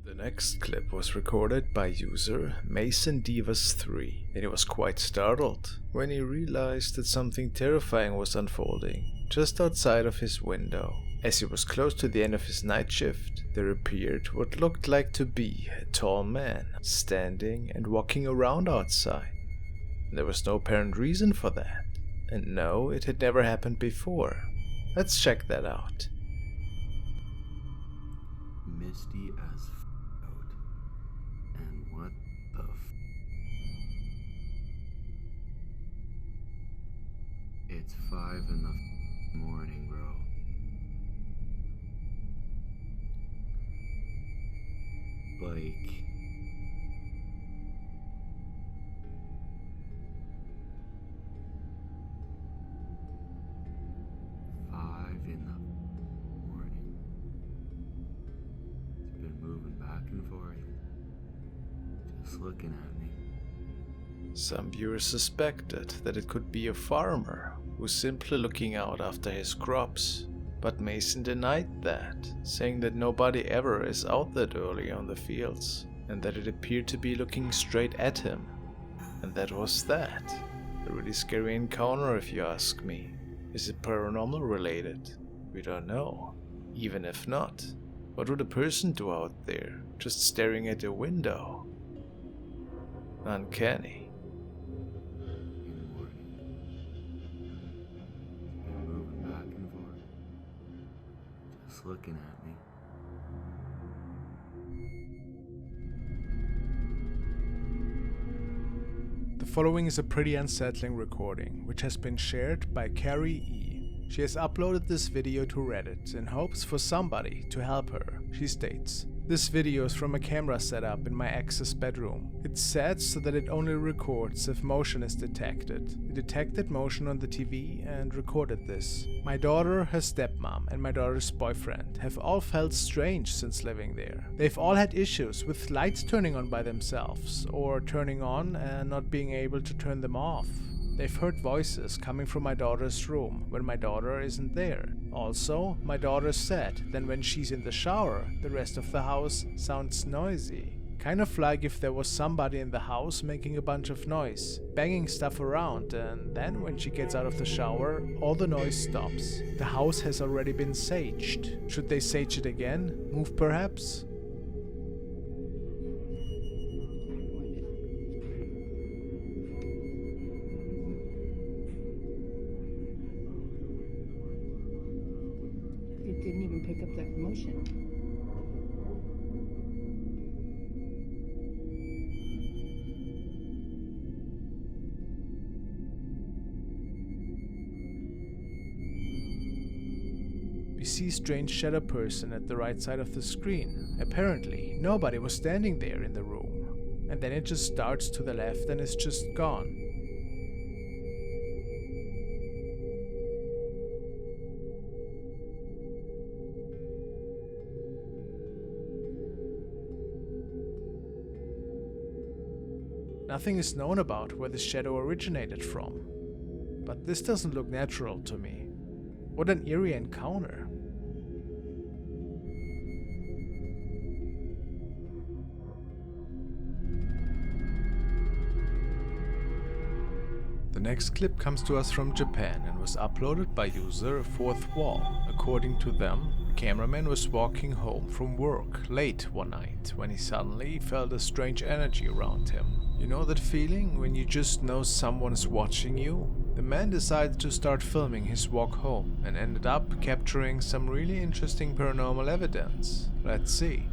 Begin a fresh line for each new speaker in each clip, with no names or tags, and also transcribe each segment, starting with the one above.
The next clip was recorded by user MasonDivas3, and he was quite startled when he realized that something terrifying was unfolding just outside of his window. As he was close to the end of his night shift, there appeared what looked like to be a tall man standing and walking around outside. There was no apparent reason for that, and no, it had never happened before. Let's check that out.
Misty as out. And what the It's 5 in the morning, bro. Like, moving back and forth, just looking at me.
Some viewers suspected that it could be a farmer who's simply looking out after his crops, but Mason denied that, saying that nobody ever is out that early on the fields, and that it appeared to be looking straight at him. And that was that. A really scary encounter if you ask me. Is it paranormal related? We don't know. Even if not, what would a person do out there, just staring at a window? Uncanny.
Moving back and forth, just looking at me.
The following is a pretty unsettling recording, which has been shared by Carrie E. She has uploaded this video to Reddit in hopes for somebody to help her. She states, "This video is from a camera setup in my ex's bedroom. It's set so that it only records if motion is detected. It detected motion on the TV and recorded this. My daughter, her stepmom, and my daughter's boyfriend have all felt strange since living there. They've all had issues with lights turning on by themselves, or turning on and not being able to turn them off. They've heard voices coming from my daughter's room when my daughter isn't there. Also, my daughter said that when she's in the shower, the rest of the house sounds noisy. Kind of like if there was somebody in the house making a bunch of noise, banging stuff around, and then when she gets out of the shower, all the noise stops. The house has already been saged. Should they sage it again? Move perhaps?"
It didn't even pick up that motion.
We see strange shadow person at the right side of the screen. Apparently, nobody was standing there in the room. And then it just starts to the left and is just gone. Nothing is known about where the shadow originated from. But this doesn't look natural to me. What an eerie encounter. The next clip comes to us from Japan and was uploaded by user Fourth Wall. According to them, the cameraman was walking home from work late one night when he suddenly felt a strange energy around him. You know that feeling when you just know someone's watching you? The man decided to start filming his walk home and ended up capturing some really interesting paranormal evidence. Let's see.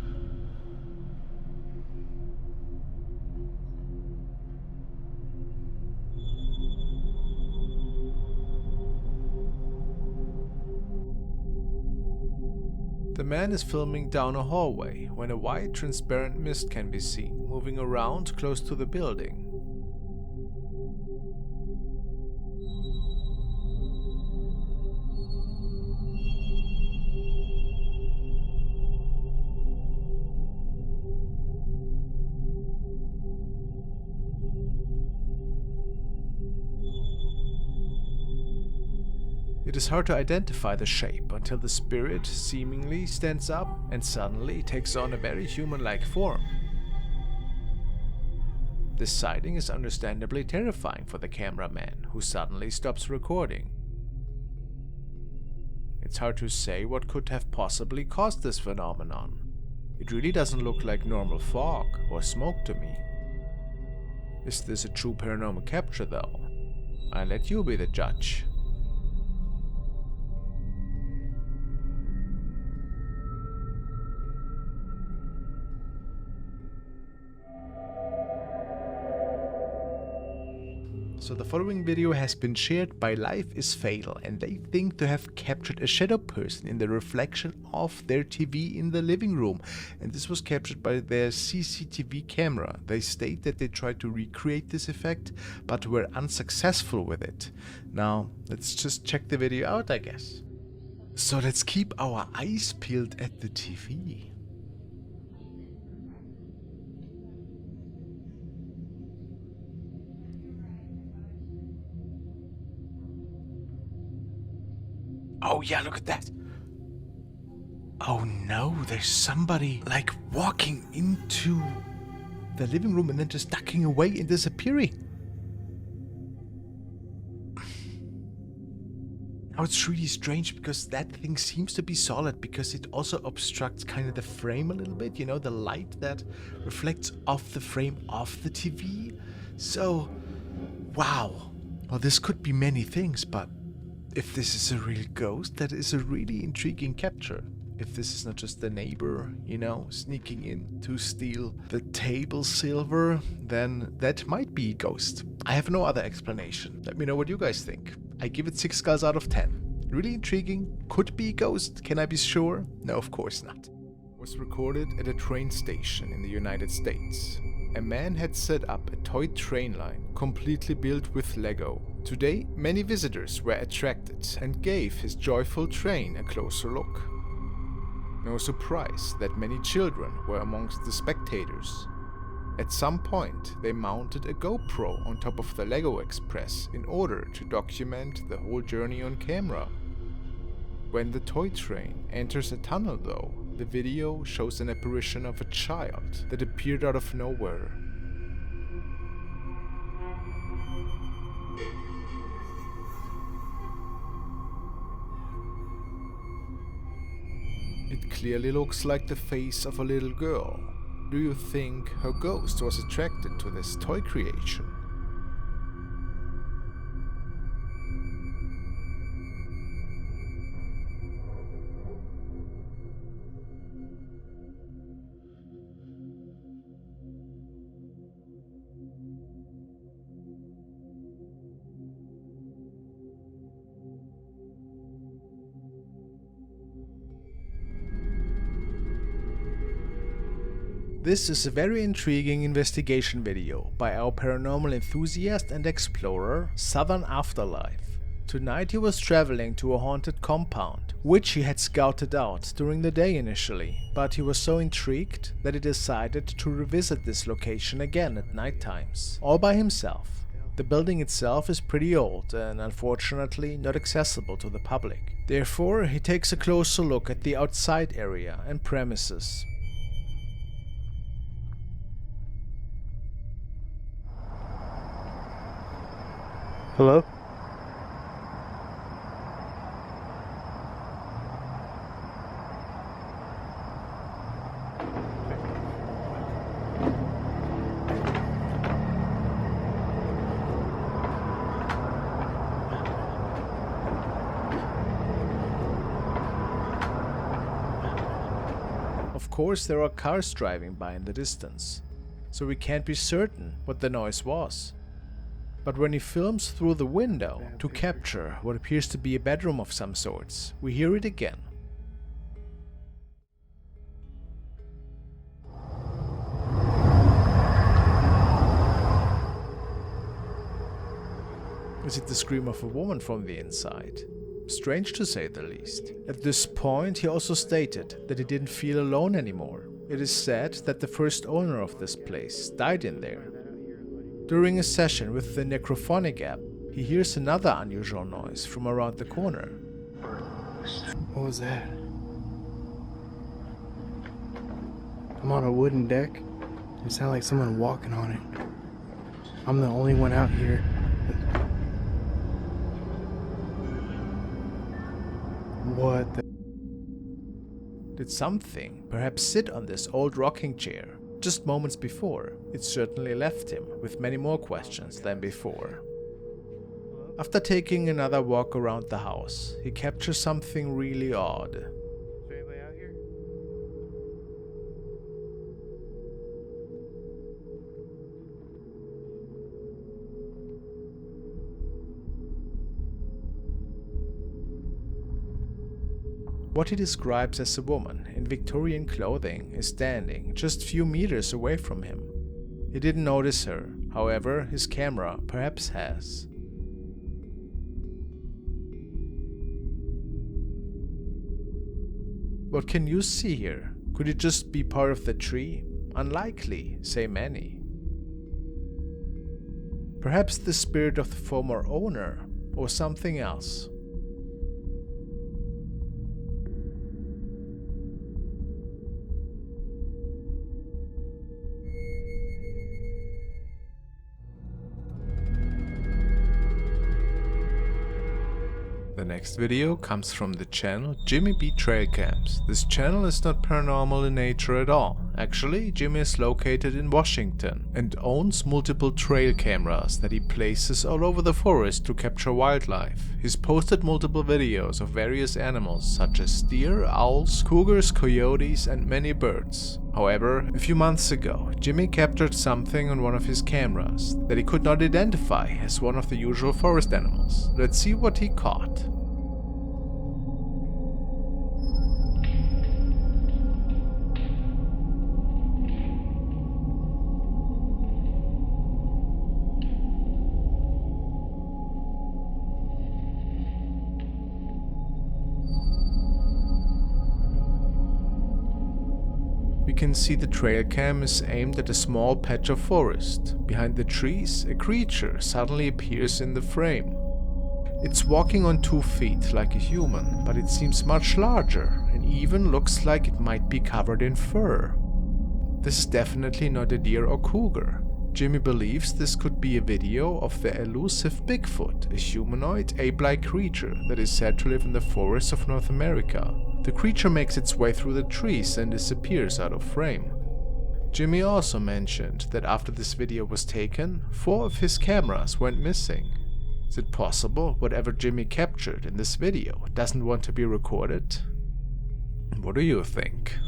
The man is filming down a hallway when a white transparent mist can be seen moving around close to the building. It is hard to identify the shape until the spirit seemingly stands up and suddenly takes on a very human-like form. This sighting is understandably terrifying for the cameraman, who suddenly stops recording. It's hard to say what could have possibly caused this phenomenon. It really doesn't look like normal fog or smoke to me. Is this a true paranormal capture though? I'll let you be the judge. So the following video has been shared by Life is Fatal, and they think to have captured a shadow person in the reflection of their TV in the living room, and this was captured by their CCTV camera. They state that they tried to recreate this effect but were unsuccessful with it. Now let's just check the video out, I guess. So let's keep our eyes peeled at the TV. Oh yeah, look at that. Oh no, there's somebody like walking into the living room and then just ducking away and disappearing. Now it's really strange because that thing seems to be solid because it also obstructs kind of the frame a little bit, you know, the light that reflects off the frame of the TV. So, wow. Well, this could be many things, but if this is a real ghost, that is a really intriguing capture. If this is not just the neighbor, you know, sneaking in to steal the table silver, then that might be a ghost. I have no other explanation. Let me know what you guys think. I give it 6 skulls out of 10. Really intriguing. Could be a ghost. Can I be sure? No, of course not. Was recorded at a train station in the United States. A man had set up a toy train line completely built with Lego. Today, many visitors were attracted and gave his joyful train a closer look. No surprise that many children were amongst the spectators. At some point, they mounted a GoPro on top of the Lego Express in order to document the whole journey on camera. When the toy train enters a tunnel though, the video shows an apparition of a child that appeared out of nowhere. It clearly looks like the face of a little girl. Do you think her ghost was attracted to this toy creation? This is a very intriguing investigation video by our paranormal enthusiast and explorer, Southern Afterlife. Tonight he was traveling to a haunted compound, which he had scouted out during the day initially, but he was so intrigued that he decided to revisit this location again at night times, all by himself. The building itself is pretty old and unfortunately not accessible to the public. Therefore, he takes a closer look at the outside area and premises. Hello? Of course, there are cars driving by in the distance, so we can't be certain what the noise was. But when he films through the window to capture what appears to be a bedroom of some sorts, we hear it again. Is it the scream of a woman from the inside? Strange to say the least. At this point, he also stated that he didn't feel alone anymore. It is said that the first owner of this place died in there. During a session with the Necrophonic app, he hears another unusual noise from around the corner.
What was that? I'm on a wooden deck. It sounded like someone walking on it. I'm the only one out here. What the?
Did something perhaps sit on this old rocking chair? Just moments before, it certainly left him with many more questions than before. After taking another walk around the house, he captures something really odd.
Is there anybody out here?
What he describes as a woman in Victorian clothing is standing just few meters away from him. He didn't notice her, however, his camera perhaps has. What can you see here? Could it just be part of the tree? Unlikely, say many. Perhaps the spirit of the former owner, or something else. The next video comes from the channel Jimmy B Trail Cams. This channel is not paranormal in nature at all. Actually, Jimmy is located in Washington and owns multiple trail cameras that he places all over the forest to capture wildlife. He's posted multiple videos of various animals such as deer, owls, cougars, coyotes and many birds. However, a few months ago, Jimmy captured something on one of his cameras that he could not identify as one of the usual forest animals. Let's see what he caught. We can see the trail cam is aimed at a small patch of forest. Behind the trees, a creature suddenly appears in the frame. It's walking on 2 feet like a human, but it seems much larger and even looks like it might be covered in fur. This is definitely not a deer or cougar. Jimmy believes this could be a video of the elusive Bigfoot, a humanoid, ape-like creature that is said to live in the forests of North America. The creature makes its way through the trees and disappears out of frame. Jimmy also mentioned that after this video was taken, 4 of his cameras went missing. Is it possible whatever Jimmy captured in this video doesn't want to be recorded? What do you think?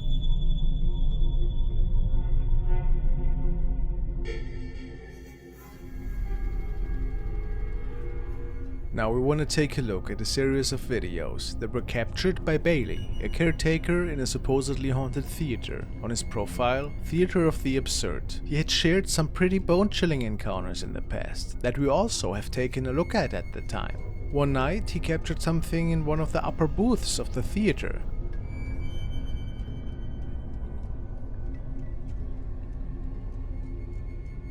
Now we want to take a look at a series of videos that were captured by Bailey, a caretaker in a supposedly haunted theater. On his profile, Theater of the Absurd, he had shared some pretty bone-chilling encounters in the past that we also have taken a look at the time. One night he captured something in one of the upper booths of the theater.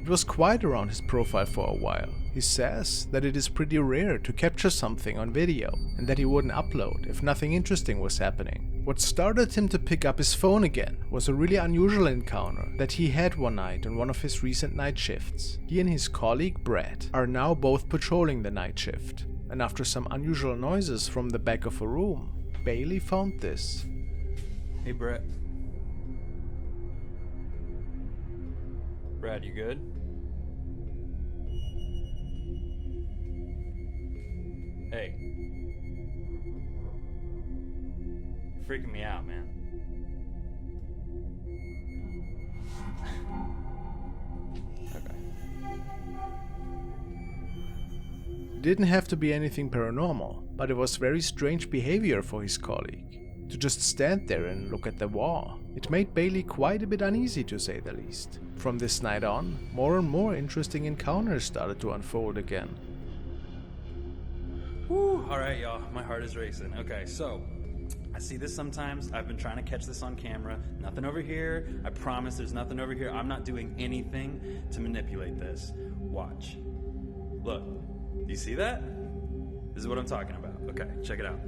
It was quiet around his profile for a while. He says that it is pretty rare to capture something on video and that he wouldn't upload if nothing interesting was happening. What started him to pick up his phone again was a really unusual encounter that he had one night on one of his recent night shifts. He and his colleague Brad are now both patrolling the night shift, and after some unusual noises from the back of a room, Bailey found this.
Hey, Brad. Brad, you good? Hey. You're freaking me out, man. Okay.
It didn't have to be anything paranormal, but it was very strange behavior for his colleague. To just stand there and look at the wall. It made Bailey quite a bit uneasy, to say the least. From this night on, more and more interesting encounters started to unfold again.
Whew, alright y'all, my heart is racing. Okay, so, I see this sometimes. I've been trying to catch this on camera. Nothing over here. I promise there's nothing over here. I'm not doing anything to manipulate this. Watch. Look, do you see that? This is what I'm talking about. Okay, check it out.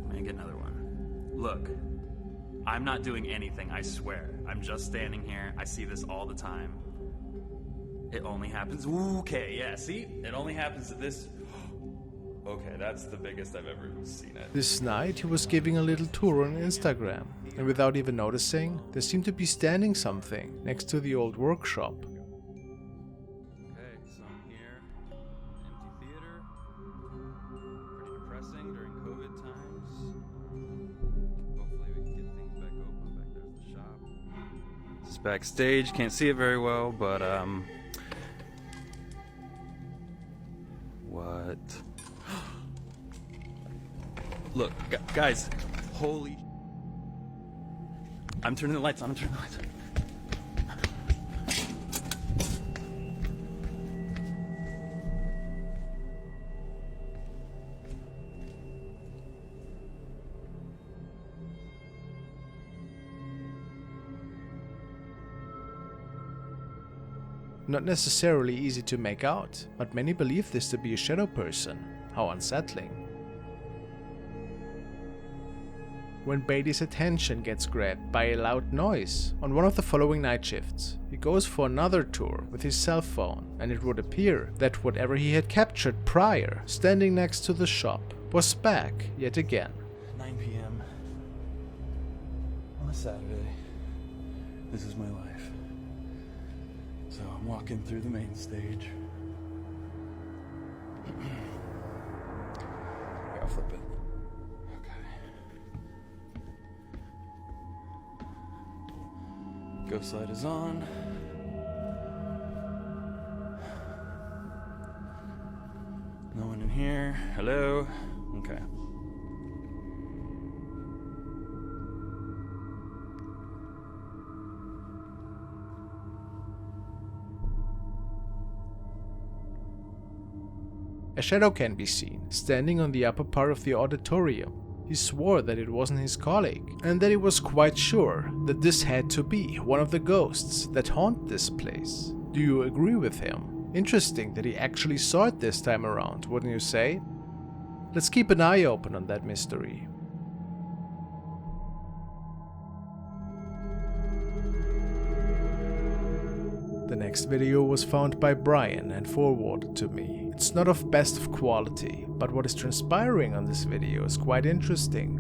Let me get another one. Look, I'm not doing anything, I swear. I'm just standing here. I see this all the time. It only happens. Okay, yeah, see? It only happens at this. Okay, that's the biggest I've ever seen it.
This night he was giving a little tour on Instagram, and without even noticing, there seemed to be standing something next to the old workshop.
Okay, so I'm here. Empty theater. Pretty depressing during COVID times. Hopefully we can get things back open. Back there's the shop. This is backstage. Can't see it very well, but what? Look, guys, holy... I'm turning the lights on, I'm turning the lights on.
Not necessarily easy to make out, but many believe this to be a shadow person. How unsettling. When Beatty's attention gets grabbed by a loud noise on one of the following night shifts, he goes for another tour with his cell phone, and it would appear that whatever he had captured prior, standing next to the shop, was back yet again.
9 p.m. on a Saturday. This is my life. So I'm walking through the main stage. I'll flip it. Ghost light is on. No one in here. Hello? Okay.
A shadow can be seen, standing on the upper part of the auditorium. He swore that it wasn't his colleague, and that he was quite sure that this had to be one of the ghosts that haunt this place. Do you agree with him? Interesting that he actually saw it this time around, wouldn't you say? Let's keep an eye open on that mystery. The next video was found by Brian and forwarded to me. It's not of best of quality, but what is transpiring on this video is quite interesting.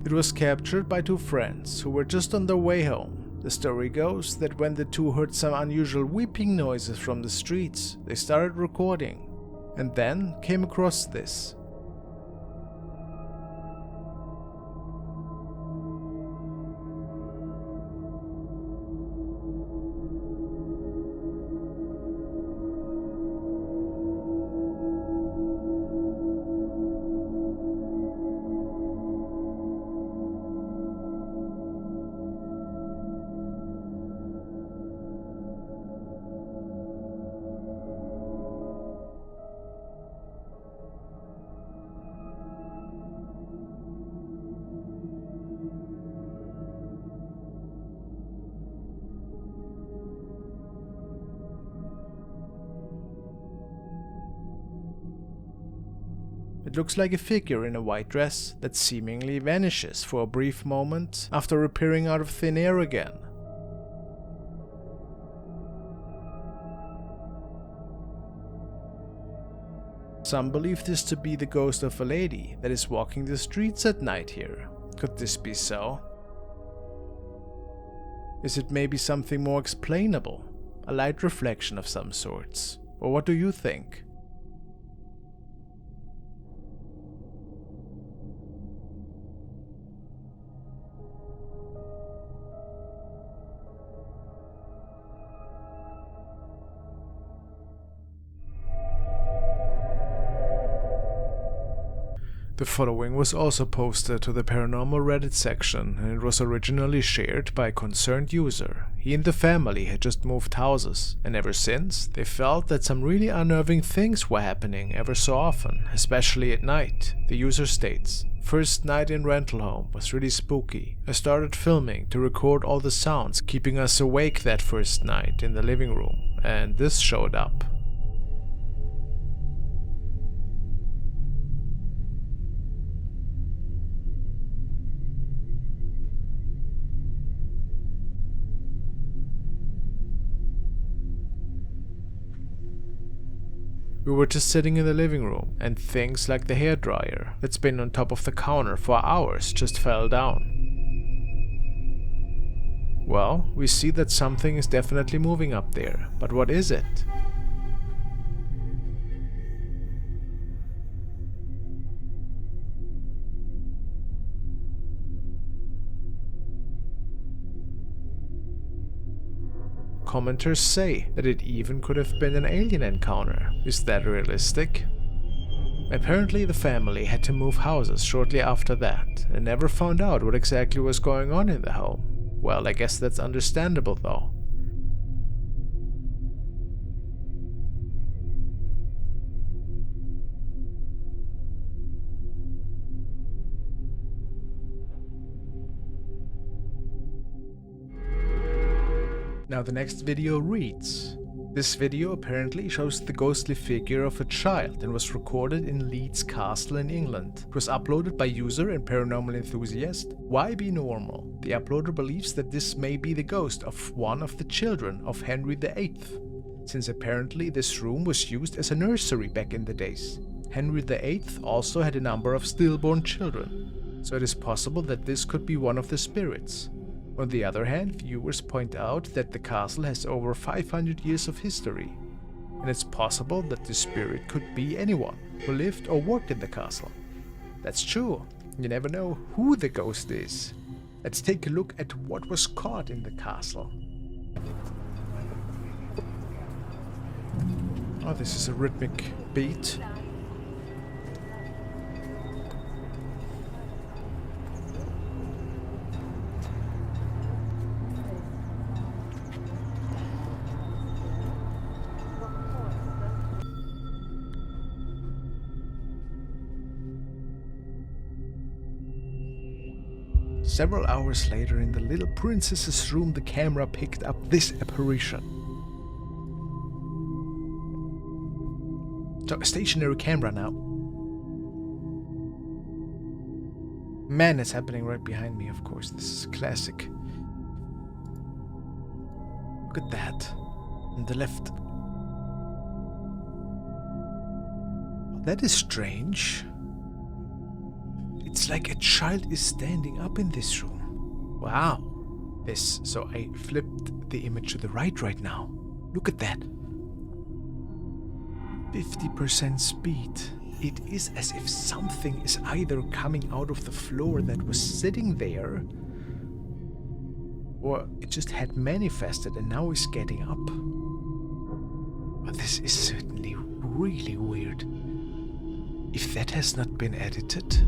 It was captured by two friends who were just on their way home. The story goes that when the two heard some unusual weeping noises from the streets, they started recording, and then came across this. It looks like a figure in a white dress that seemingly vanishes for a brief moment after appearing out of thin air again. Some believe this to be the ghost of a lady that is walking the streets at night here. Could this be so? Is it maybe something more explainable? A light reflection of some sorts? Or what do you think? The following was also posted to the paranormal Reddit section, and it was originally shared by a concerned user. He and the family had just moved houses, and ever since, they felt that some really unnerving things were happening ever so often, especially at night. The user states, "First night in rental home was really spooky. I started filming to record all the sounds keeping us awake that first night in the living room, and this showed up. We were just sitting in the living room, and things like the hairdryer that's been on top of the counter for hours just fell down. Well, we see that something is definitely moving up there, but what is it? Commenters say that it even could have been an alien encounter. Is that realistic? Apparently the family had to move houses shortly after that and never found out what exactly was going on in the home. Well, I guess that's understandable though. Now the next video reads. This video apparently shows the ghostly figure of a child and was recorded in Leeds Castle in England. It was uploaded by user and paranormal enthusiast YB-Normal. The uploader believes that this may be the ghost of one of the children of Henry VIII, since apparently this room was used as a nursery back in the days. Henry VIII also had a number of stillborn children, so it is possible that this could be one of the spirits. On the other hand, viewers point out that the castle has over 500 years of history, and it's possible that the spirit could be anyone who lived or worked in the castle. That's true, you never know who the ghost is. Let's take a look at what was caught in the castle. Oh, this is a rhythmic beat. Several hours later, in the little princess's room, the camera picked up this apparition. So, a stationary camera now. Man, it's happening right behind me, of course. This is a classic. Look at that. On the left. That is strange. It's like a child is standing up in this room. Wow. So I flipped the image to the right now. Look at that. 50% speed. It is as if something is either coming out of the floor that was sitting there, or it just had manifested and now is getting up. But this is certainly really weird. If that has not been edited.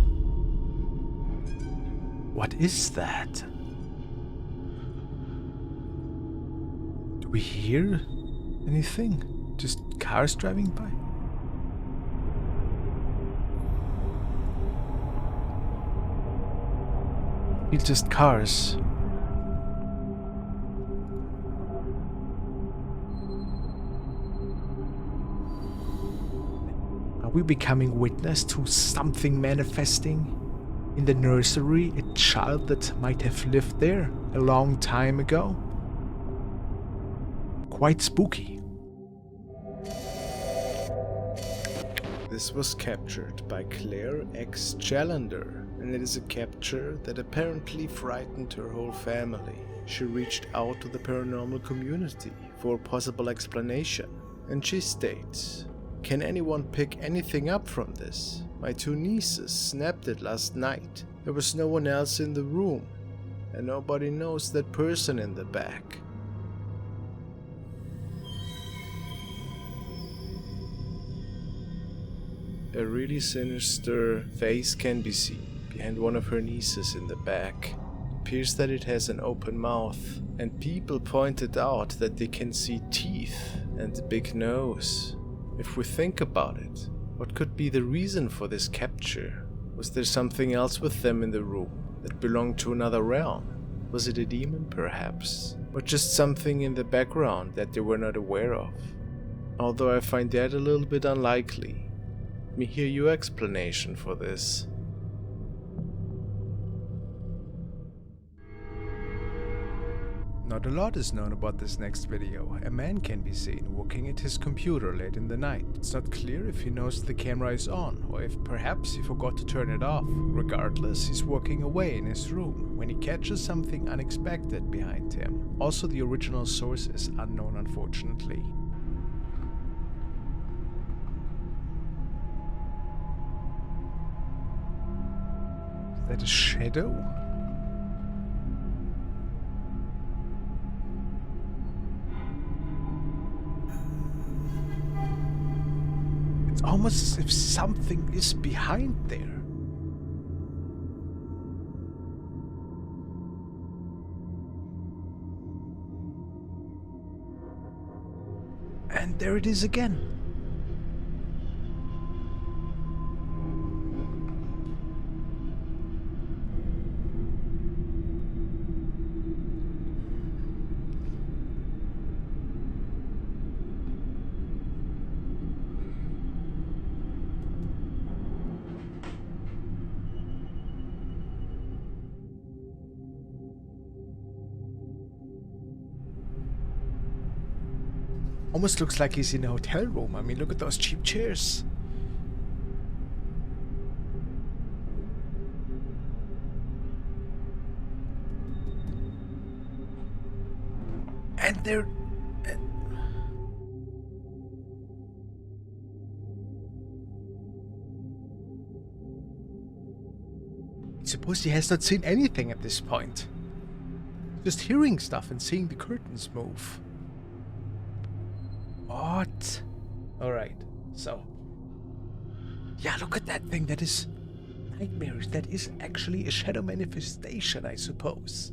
What is that? Do we hear anything? Just cars driving by? It's just cars. Are we becoming witness to something manifesting? In the nursery, a child that might have lived there a long time ago. Quite spooky.
This was captured by Claire X. Chalander, and it is a capture that apparently frightened her whole family. She reached out to the paranormal community for a possible explanation, and she states, "Can anyone pick anything up from this? My 2 nieces snapped it last night. There was no one else in the room, and nobody knows that person in the back." A really sinister face can be seen behind one of her nieces in the back. It appears that it has an open mouth, and people pointed out that they can see teeth and a big nose. If we think about it, what could be the reason for this capture? Was there something else with them in the room that belonged to another realm? Was it a demon perhaps? Or just something in the background that they were not aware of? Although I find that a little bit unlikely. Let me hear your explanation for this.
Now Not a lot is known about this next video. A man can be seen working at his computer late in the night. It's not clear if he knows the camera is on, or if perhaps he forgot to turn it off. Regardless, he's working away in his room when he catches something unexpected behind him. Also, the original source is unknown, unfortunately. Is that a shadow? It's almost as if something is behind there. And there it is again. Almost looks like he's in a hotel room. I mean, look at those cheap chairs. And they're... I suppose he has not seen anything at this point. Just hearing stuff and seeing the curtains move. What? Alright, so. Yeah, look at that thing. That is nightmarish. That is actually a shadow manifestation, I suppose.